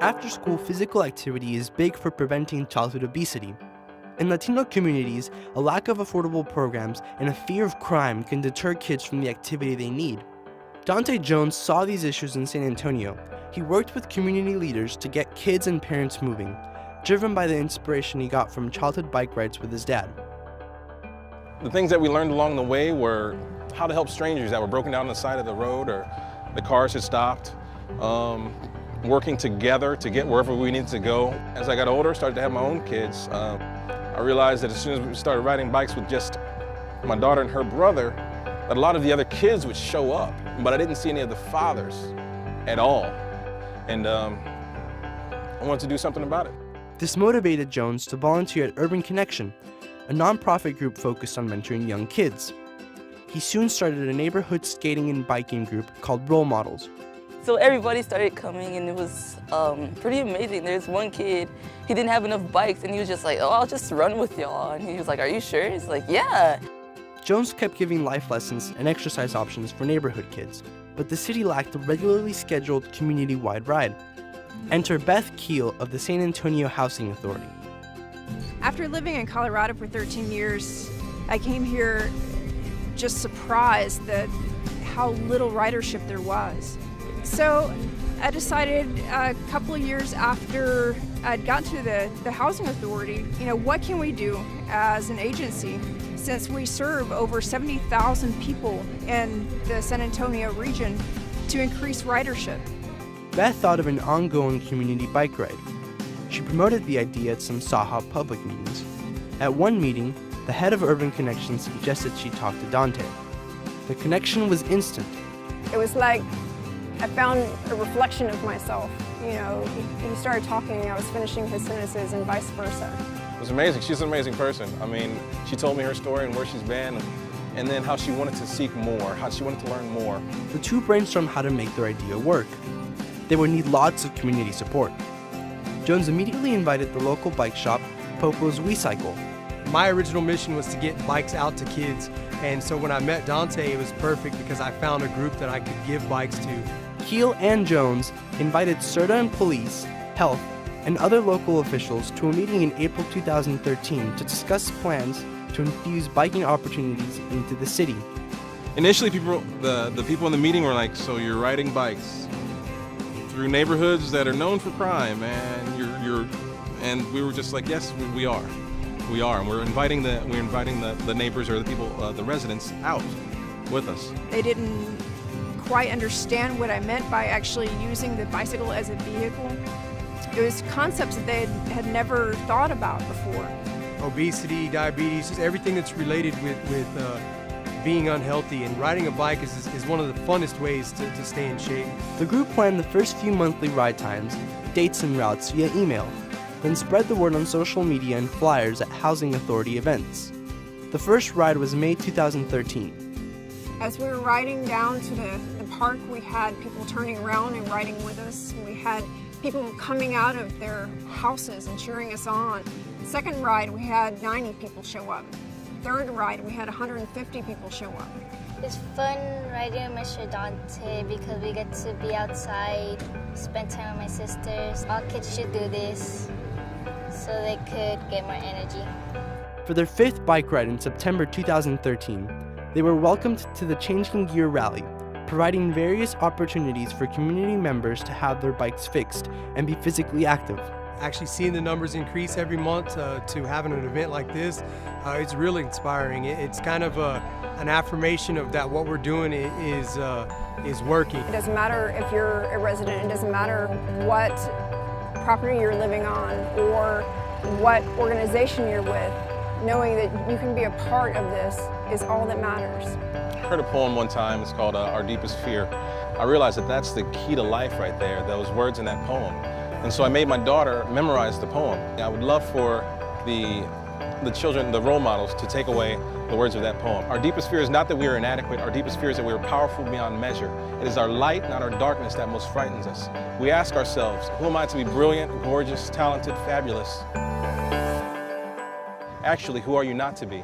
After-school physical activity is big for preventing childhood obesity. In Latino communities, a lack of affordable programs and a fear of crime can deter kids from the activity they need. Dante Jones saw these issues in San Antonio. He worked with community leaders to get kids and parents moving, driven by the inspiration he got from childhood bike rides with his dad. The things that we learned along the way were how to help strangers that were broken down on the side of the road or the cars had stopped. Working together to get wherever we needed to go. As I got older, started to have my own kids, I realized that as soon as we started riding bikes with just my daughter and her brother, that a lot of the other kids would show up, but I didn't see any of the fathers at all. And I wanted to do something about it. This motivated Jones to volunteer at Urban Connection, a nonprofit group focused on mentoring young kids. He soon started a neighborhood skating and biking group called Role Models. So everybody started coming and it was pretty amazing. There's one kid, he didn't have enough bikes and he was just like, oh, I'll just run with y'all. And he was like, are you sure? He's like, yeah. Jones kept giving life lessons and exercise options for neighborhood kids, but the city lacked a regularly scheduled community-wide ride. Enter Beth Keel of the San Antonio Housing Authority. After living in Colorado for 13 years, I came here just surprised that how little ridership there was. So I decided a couple of years after I'd got to the Housing Authority, what can we do as an agency since we serve over 70,000 people in the San Antonio region to increase ridership? Beth thought of an ongoing community bike ride. She promoted the idea at some Saha public meetings. At one meeting, the head of Urban Connection suggested she talk to Dante. The connection was instant. It was like I found a reflection of myself. He started talking and I was finishing his sentences and vice versa. It was amazing. She's an amazing person. I mean, she told me her story and where she's been, and then how she wanted to seek more, how she wanted to learn more. The two brainstormed how to make their idea work. They would need lots of community support. Jones immediately invited the local bike shop, Popo's WeCycle. My original mission was to get bikes out to kids, and so when I met Dante, it was perfect because I found a group that I could give bikes to. Keel and Jones invited CERTA and police, health, and other local officials to a meeting in April 2013 to discuss plans to infuse biking opportunities into the city. Initially, the people in the meeting were like, so you're riding bikes through neighborhoods that are known for crime, and and we were just like, yes, we are. We are, and we're inviting the neighbors or the people, the residents out with us. They didn't quite understand what I meant by actually using the bicycle as a vehicle. It was concepts that they had never thought about before. Obesity, diabetes, just everything that's related with being unhealthy, and riding a bike is one of the funnest ways to stay in shape. The group planned the first few monthly ride times, dates and routes via email, then spread the word on social media and flyers at Housing Authority events. The first ride was May 2013. As we were riding down to the park, we had people turning around and riding with us. We had people coming out of their houses and cheering us on. Second ride, we had 90 people show up. Third ride, we had 150 people show up. It's fun riding with Mr. Dante because we get to be outside, spend time with my sisters. All kids should do this so they could get more energy. For their fifth bike ride in September 2013, they were welcomed to the Changing Gear Rally, providing various opportunities for community members to have their bikes fixed and be physically active. Actually seeing the numbers increase every month to having an event like this, it's really inspiring. It's kind of an affirmation of that what we're doing is working. It doesn't matter if you're a resident, it doesn't matter what property you're living on or what organization you're with. Knowing that you can be a part of this is all that matters. I heard a poem one time, it's called Our Deepest Fear. I realized that that's the key to life right there, those words in that poem. And so I made my daughter memorize the poem. I would love for the children, the role models, to take away the words of that poem. Our deepest fear is not that we are inadequate, our deepest fear is that we are powerful beyond measure. It is our light, not our darkness, that most frightens us. We ask ourselves, who am I to be brilliant, gorgeous, talented, fabulous? Actually, who are you not to be?